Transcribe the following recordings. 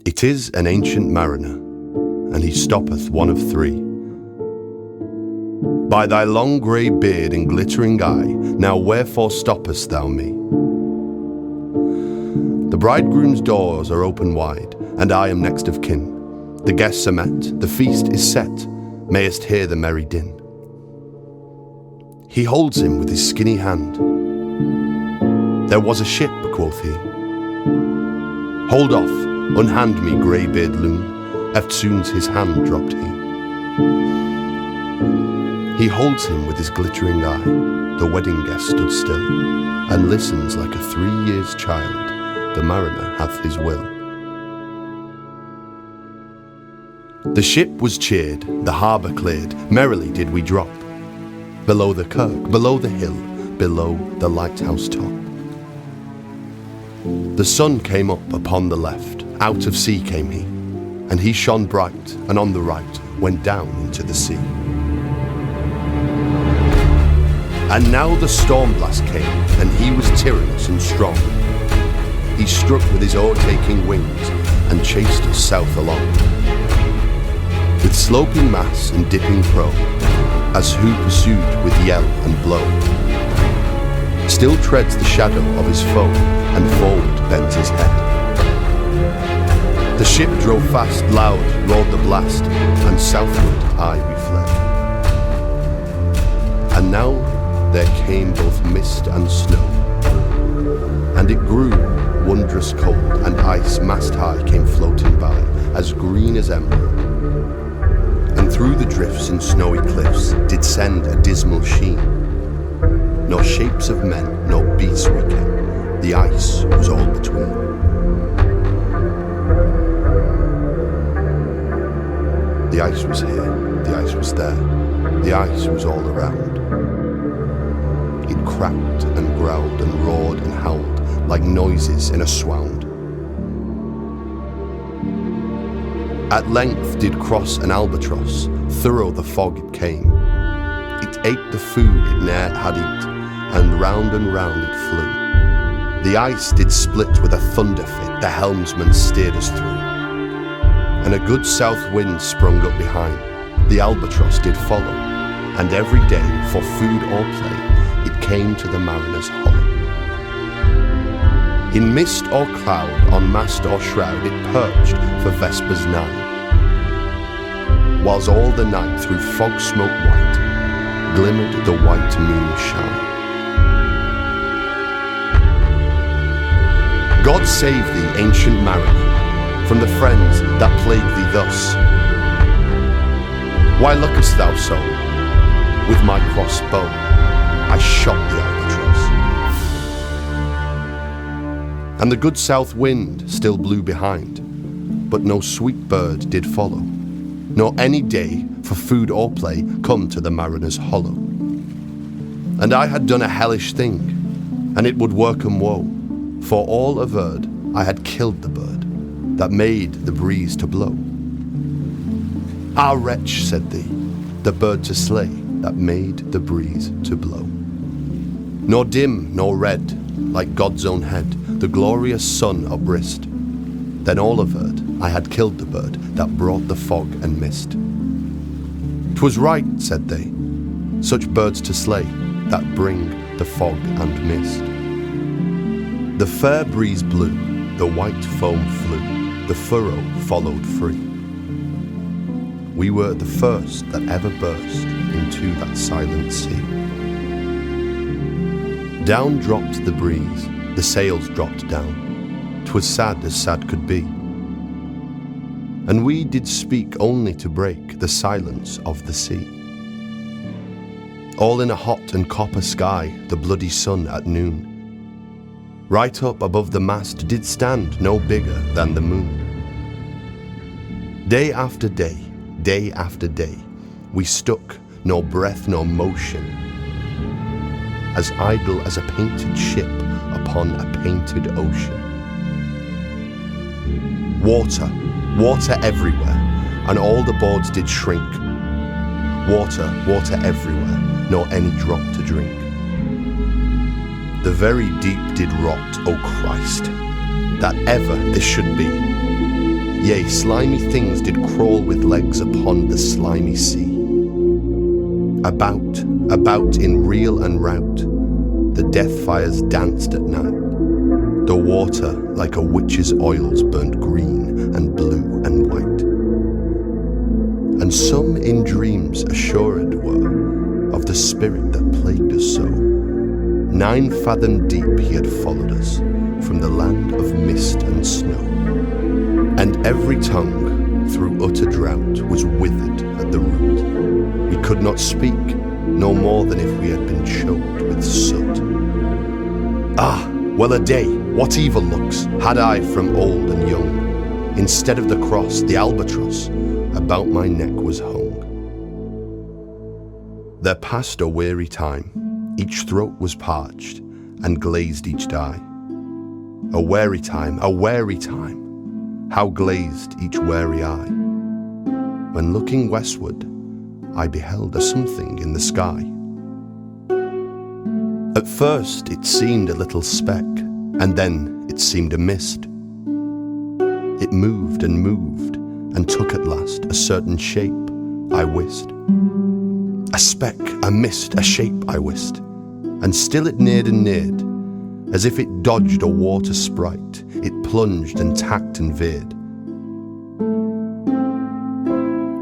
It is an ancient mariner, and he stoppeth one of three. By thy long grey beard and glittering eye, now wherefore stoppest thou me? The bridegroom's doors are open wide, and I am next of kin. The guests are met, the feast is set, mayest hear the merry din. He holds him with his skinny hand. There was a ship, quoth he. Hold off, unhand me, grey-beard loon, eftsoons his hand dropped he. He holds him with his glittering eye. The wedding guest stood still, and listens like a 3 years child. The mariner hath his will. The ship was cheered, the harbour cleared, merrily did we drop. Below the kirk, below the hill, below the lighthouse top. The sun came up upon the left, out of sea came he, and he shone bright, and on the right went down into the sea. And now the storm blast came, and he was tyrannous and strong. He struck with his o'ertaking wings, and chased us south along. With sloping mass and dipping prow, as who pursued with yell and blow, still treads the shadow of his foe, and forward bends his head. The ship drove fast, loud roared the blast, and southward aye we fled. And now there came both mist and snow, and it grew wondrous cold, and ice mast high came floating by, as green as emerald. And through the drifts and snowy cliffs did send a dismal sheen. Nor shapes of men, nor beasts we came, the ice was all between. The ice was here, the ice was there, the ice was all around. It cracked and growled and roared and howled like noises in a swound. At length did cross an albatross, thorough the fog it came. It ate the food it ne'er had eat, and round it flew. The ice did split with a thunder fit, the helmsman steered us through. And a good south wind sprung up behind, the albatross did follow, and every day for food or play it came to the mariner's hollow. In mist or cloud, on mast or shroud, it perched for vespers nigh, whiles all the night through fog smoke white glimmered the white moon shine. God save thee, ancient mariner, from the friends that plague thee thus. Why lookest thou so? With my crossbow I shot the albatross. And the good south wind still blew behind, but no sweet bird did follow, nor any day for food or play come to the mariner's hollow. And I had done a hellish thing, and it would work 'em woe, for all averred I had killed the bird that made the breeze to blow. Ah, wretch, said they, the bird to slay that made the breeze to blow. Nor dim nor red, like God's own head, the glorious sun upbrist. Then all averred I had killed the bird that brought the fog and mist. 'Twas right, said they, such birds to slay that bring the fog and mist. The fair breeze blew, the white foam flew, the furrow followed free. We were the first that ever burst into that silent sea. Down dropped the breeze, the sails dropped down, 'twas sad as sad could be. And we did speak only to break the silence of the sea. All in a hot and copper sky, the bloody sun at noon, right up above the mast did stand no bigger than the moon. Day after day, we stuck, nor breath nor motion, as idle as a painted ship upon a painted ocean. Water, water everywhere, and all the boards did shrink. Water, water everywhere, nor any drop to drink. The very deep did rot, O Christ, that ever this should be. Yea, slimy things did crawl with legs upon the slimy sea. About in reel and rout, the death fires danced at night. The water, like a witch's oils, burnt green and blue and white. And some in dreams assured were of the spirit that plagued us so. 9 fathom deep he had followed us from the land of mist and snow. And every tongue through utter drought was withered at the root. We could not speak, no more than if we had been choked with soot. Ah, well a day, what evil looks had I from old and young. Instead of the cross, the albatross about my neck was hung. There passed a weary time, each throat was parched, and glazed each eye. A weary time, how glazed each weary eye. When looking westward, I beheld a something in the sky. At first it seemed a little speck, and then it seemed a mist. It moved, and took at last a certain shape, I wist. A speck, a mist, a shape, I wist. And still it neared and neared, as if it dodged a water sprite. It plunged and tacked and veered.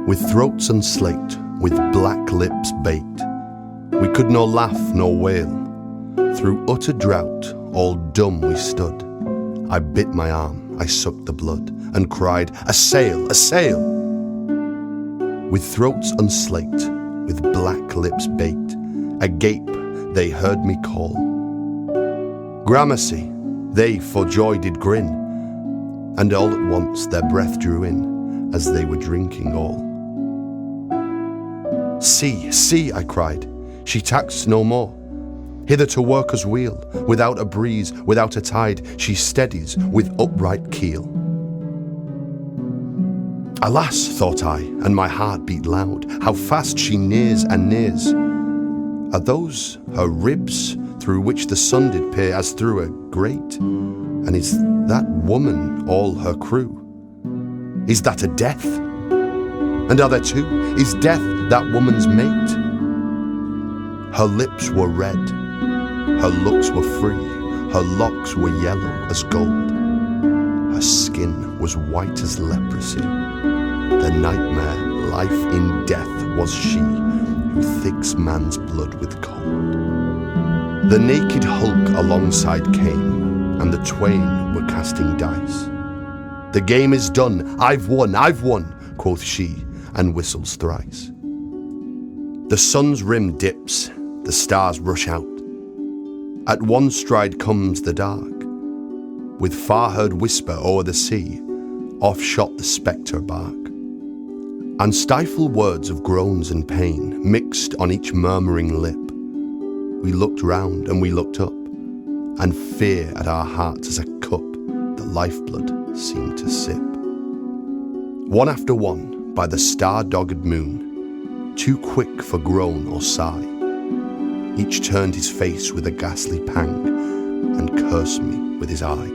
With throats unslaked, with black lips baked, we could nor laugh nor wail. Through utter drought, all dumb we stood. I bit my arm, I sucked the blood, and cried, "A sail, a sail!" With throats unslaked, with black lips baked, agape they heard me call. Gramercy, they for joy did grin, and all at once their breath drew in, as they were drinking all. See, see, I cried, she tacks no more. Hither to worker's wheel, without a breeze, without a tide, she steadies with upright keel. Alas, thought I, and my heart beat loud, how fast she nears and nears. Are those her ribs through which the sun did peer as through a grate? And is that woman all her crew? Is that a death? And are there two? Is death that woman's mate? Her lips were red, her looks were free, her locks were yellow as gold. Her skin was white as leprosy. The nightmare, life in death, was she who thicks man's blood with cold. The naked hulk alongside came, and the twain were casting dice. The game is done, I've won, quoth she, and whistles thrice. The sun's rim dips, the stars rush out. At one stride comes the dark. With far-heard whisper o'er the sea, off shot the spectre bark. And stifled words of groans and pain mixed on each murmuring lip. We looked round and we looked up, and fear at our hearts as a cup the lifeblood seemed to sip. One after one, by the star-dogged moon, too quick for groan or sigh, each turned his face with a ghastly pang, and cursed me with his eye.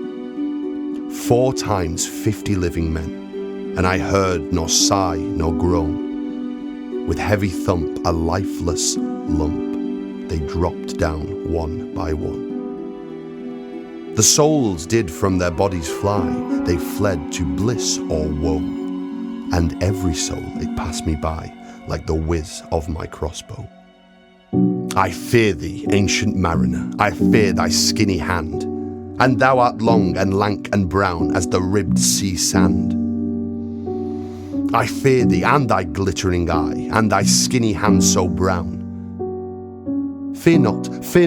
4 times 50 living men, and I heard nor sigh nor groan. With heavy thump, a lifeless lump, they dropped down one by one. The souls did from their bodies fly, they fled to bliss or woe, and every soul it passed me by like the whiz of my crossbow. I fear thee, ancient mariner, I fear thy skinny hand, and thou art long and lank and brown as the ribbed sea sand. I fear thee, and thy glittering eye, and thy skinny hand so brown. Fear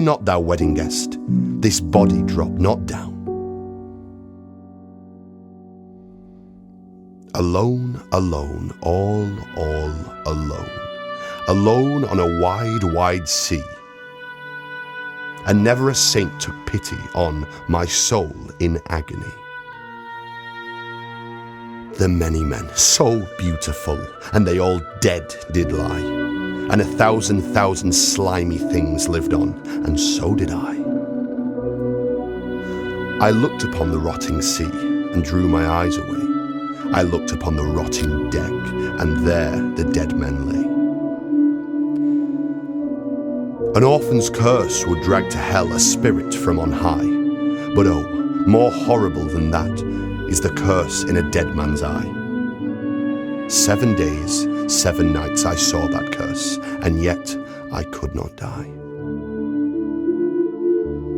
not, thou wedding guest, this body drop not down. Alone, alone, all alone. Alone on a wide, wide sea. And never a saint took pity on my soul in agony. The many men, so beautiful, and they all dead did lie, and 1,000 slimy things lived on, and so did I. I looked upon the rotting sea, and drew my eyes away, I looked upon the rotting deck, and there the dead men lay. An orphan's curse would drag to hell a spirit from on high, but oh, more horrible than that is the curse in a dead man's eye. 7 days, 7 nights I saw that curse, and yet I could not die.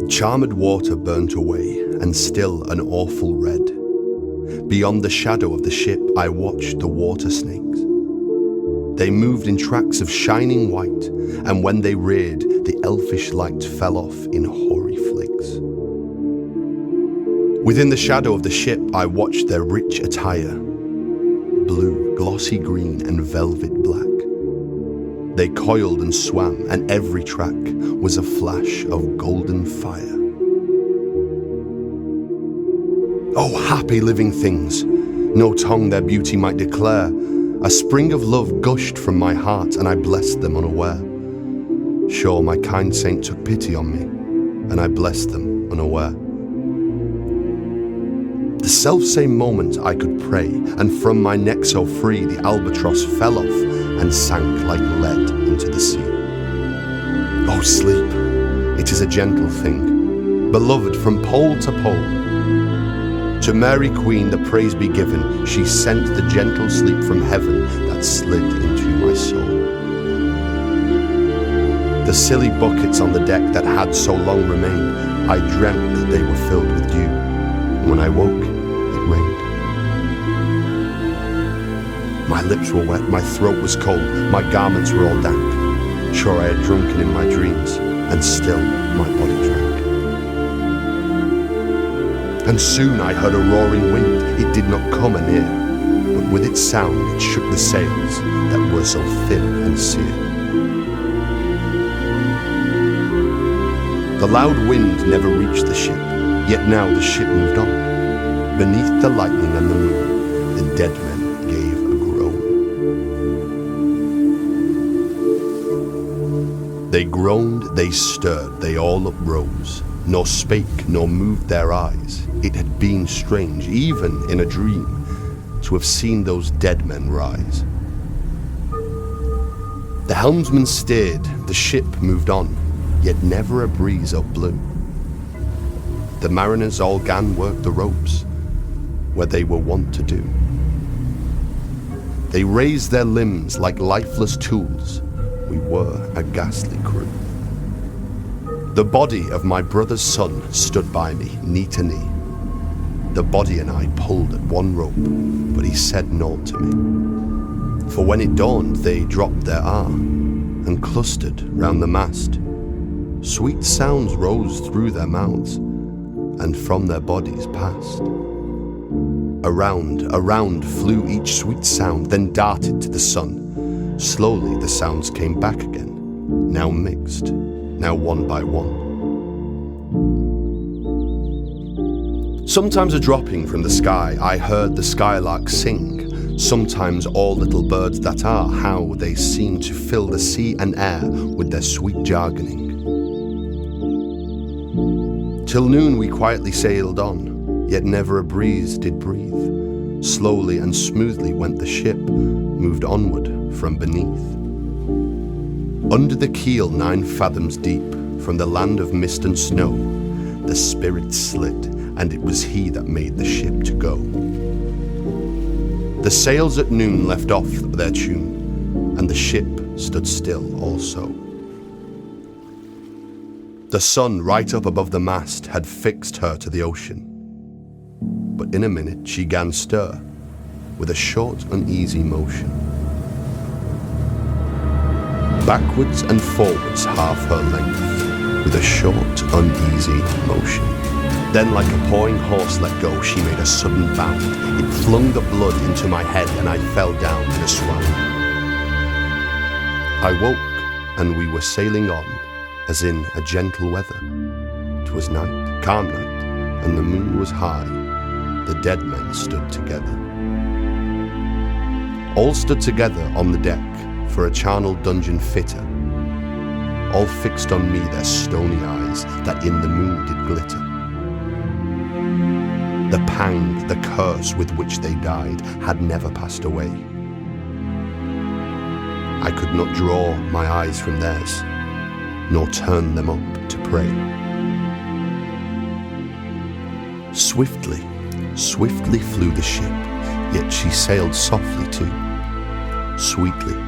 Charmed water burnt away, and still an awful red. Beyond the shadow of the ship I watched the water snakes. They moved in tracks of shining white, and when they reared, the elfish light fell off in hoary flakes. Within the shadow of the ship I watched their rich attire, blue, glossy green, and velvet black. They coiled and swam, and every track was a flash of golden fire. Oh, happy living things! No tongue their beauty might declare. A spring of love gushed from my heart, and I blessed them unaware. Sure, my kind saint took pity on me, and I blessed them unaware. The self-same moment I could pray, and from my neck so free the albatross fell off and sank like lead into the sea. Oh, sleep, it is a gentle thing, beloved from pole to pole. To Mary Queen the praise be given, she sent the gentle sleep from heaven that slid into my soul. The silly buckets on the deck that had so long remained, I dreamt that they were filled with dew. When I woke, it rained. My lips were wet, my throat was cold, my garments were all damp. Sure, I had drunken in my dreams, and still my body drank. And soon I heard a roaring wind, it did not come anear, but with its sound it shook the sails that were so thin and sere. The loud wind never reached the ship, yet now the ship moved on. Beneath the lightning and the moon, the dead men gave a groan. They groaned, they stirred, they all uprose, nor spake, nor moved their eyes. It had been strange, even in a dream, to have seen those dead men rise. The helmsman steered, the ship moved on, yet never a breeze up blew. The mariners all gan work the ropes, where they were wont to do. They raised their limbs like lifeless tools. We were a ghastly crew. The body of my brother's son stood by me, knee to knee. The body and I pulled at one rope, but he said naught to me. For when it dawned, they dropped their arm and clustered round the mast. Sweet sounds rose through their mouths and from their bodies passed. Around, around flew each sweet sound, then darted to the sun. Slowly the sounds came back again, now mixed, now one by one. Sometimes a dropping from the sky, I heard the skylark sing. Sometimes all little birds that are, how they seem to fill the sea and air with their sweet jargoning. Till noon we quietly sailed on, yet never a breeze did breathe. Slowly and smoothly went the ship, moved onward from beneath. Under the keel 9 fathoms deep, from the land of mist and snow, the spirit slid, and it was he that made the ship to go. The sails at noon left off their tune, and the ship stood still also. The sun right up above the mast had fixed her to the ocean. But in a minute she 'gan stir, with a short uneasy motion. Backwards and forwards half her length, with a short uneasy motion. Then like a pawing horse let go, she made a sudden bound. It flung the blood into my head, and I fell down in a swound. I woke, and we were sailing on, as in a gentle weather. 'Twas night, calm night, and the moon was high. The dead men stood together. All stood together on the deck, for a charnel dungeon fitter. All fixed on me their stony eyes, that in the moon did glitter. The pang, the curse with which they died, had never passed away. I could not draw my eyes from theirs, nor turn them up to pray. Swiftly, swiftly flew the ship, yet she sailed softly too. Sweetly,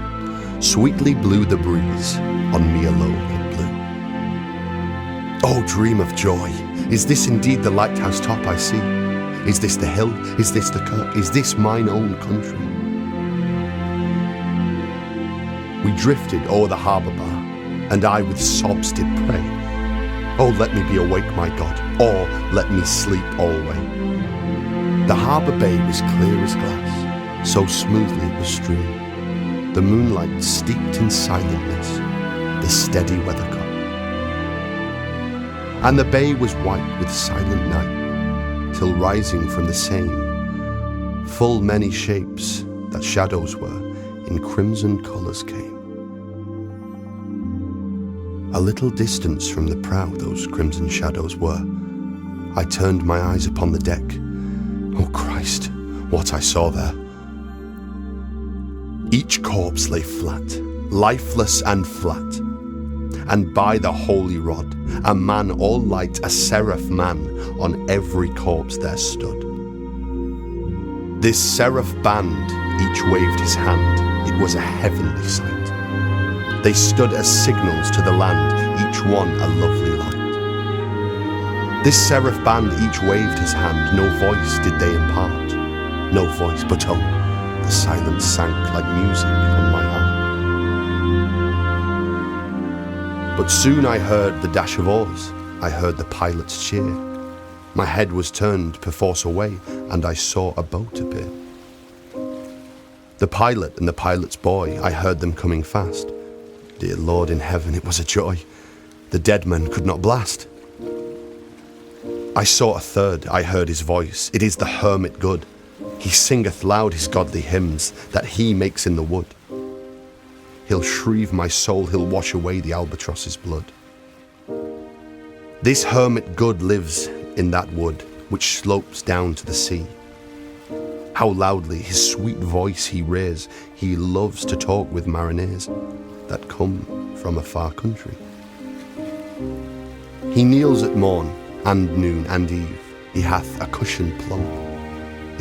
sweetly blew the breeze, on me alone it blew. Oh, dream of joy, is this indeed the lighthouse top I see? Is this the hill? Is this the kirk? Is this mine own country? We drifted o'er the harbour bar, and I with sobs did pray. Oh, let me be awake, my God, or let me sleep alway. The harbour bay was clear as glass, so smoothly it was strewn. The moonlight steeped in silentness, the steady weathercock. And the bay was white with silent night, till rising from the same, full many shapes that shadows were, in crimson colours came. A little distance from the prow those crimson shadows were. I turned my eyes upon the deck. Oh Christ, what I saw there. Each corpse lay flat, lifeless and flat, and by the holy rod, a man all light, a seraph man, on every corpse there stood. This seraph band each waved his hand, it was a heavenly sight. They stood as signals to the land, each one a lovely light. This seraph band each waved his hand, no voice did they impart, no voice, but oh, the silence sank like music on my heart. But soon I heard the dash of oars, I heard the pilot's cheer. My head was turned perforce away, and I saw a boat appear. The pilot and the pilot's boy, I heard them coming fast. Dear Lord in heaven, it was a joy. The dead man could not blast. I saw a third, I heard his voice. It is the hermit good. He singeth loud his godly hymns that he makes in the wood. He'll shrieve my soul, he'll wash away the albatross's blood. This hermit good lives in that wood which slopes down to the sea. How loudly his sweet voice he rears. He loves to talk with mariners that come from a far country. He kneels at morn and noon and eve. He hath a cushion plump.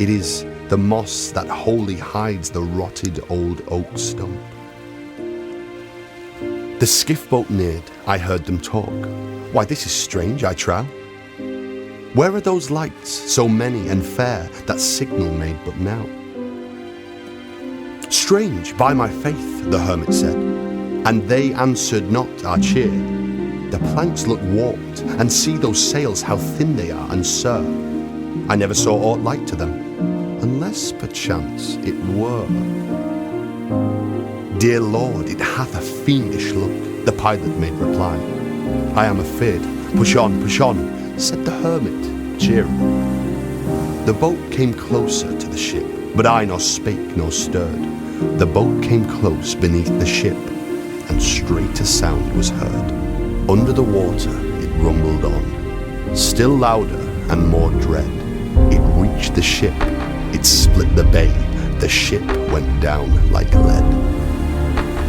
It is the moss that wholly hides the rotted old oak stump. The skiff boat neared, I heard them talk. Why, this is strange, I trow. Where are those lights, so many and fair, that signal made but now? Strange, by my faith, the hermit said, and they answered not our cheer. The planks look warped, and see those sails how thin they are, and sir, I never saw aught like to them, unless perchance it were. Dear Lord, it hath a fiendish look, the pilot made reply. I am afeard, push on, said the hermit, cheering. The boat came closer to the ship, but I nor spake nor stirred. The boat came close beneath the ship, and straight a sound was heard. Under the water it rumbled on, still louder and more dread. It reached the ship, it split the bay, the ship went down like lead.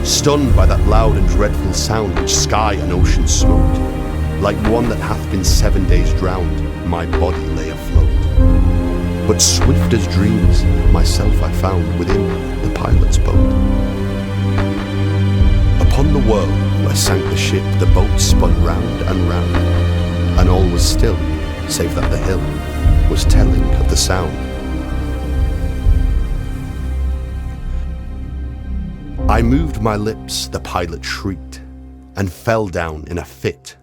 Stunned by that loud and dreadful sound which sky and ocean smote, like one that hath been 7 days drowned, my body lay afloat. But swift as dreams, myself I found within the pilot's boat. Upon the whirl where sank the ship, the boat spun round and round, and all was still, save that the hill was telling of the sound. I moved my lips, the pilot shrieked, and fell down in a fit.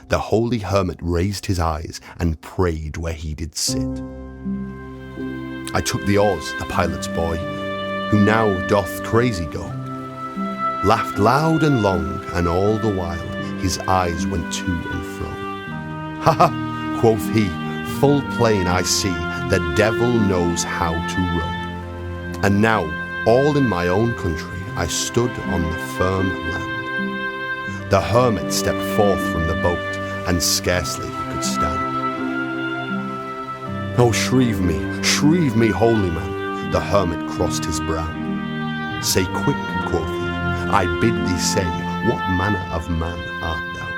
The holy hermit raised his eyes and prayed where he did sit. I took the oars, the pilot's boy, who now doth crazy go, laughed loud and long, and all the while his eyes went to and fro. Ha ha, quoth he, full plain I see, the devil knows how to row. And now, all in my own country, I stood on the firm land. The hermit stepped forth from the boat, and scarcely he could stand. Oh, shrieve me, holy man, the hermit crossed his brow. Say quick, quoth he, I bid thee say, what manner of man art thou?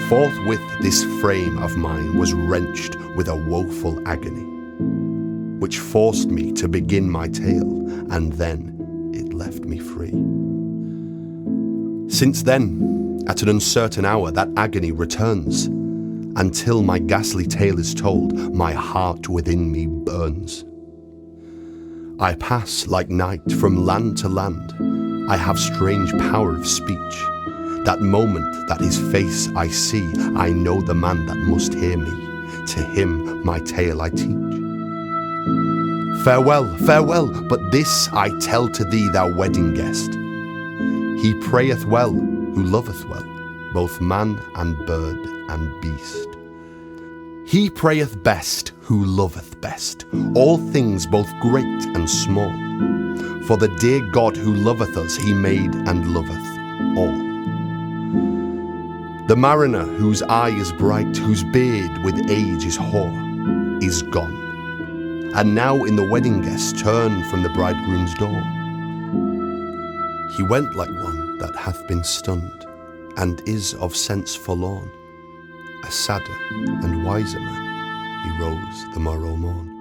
Forthwith this frame of mine was wrenched with a woeful agony, which forced me to begin my tale, and then it left me free. Since then, at an uncertain hour, that agony returns, until my ghastly tale is told, my heart within me burns. I pass like night from land to land, I have strange power of speech. That moment that his face I see, I know the man that must hear me, to him my tale I teach. Farewell, farewell, but this I tell to thee, thou wedding guest. He prayeth well, who loveth well, both man and bird and beast. He prayeth best, who loveth best, all things both great and small. For the dear God who loveth us, he made and loveth all. The mariner whose eye is bright, whose beard with age is hoar, is gone, and now in the wedding guest turned from the bridegroom's door. He went like one that hath been stunned, and is of sense forlorn. A sadder and wiser man, he rose the morrow morn.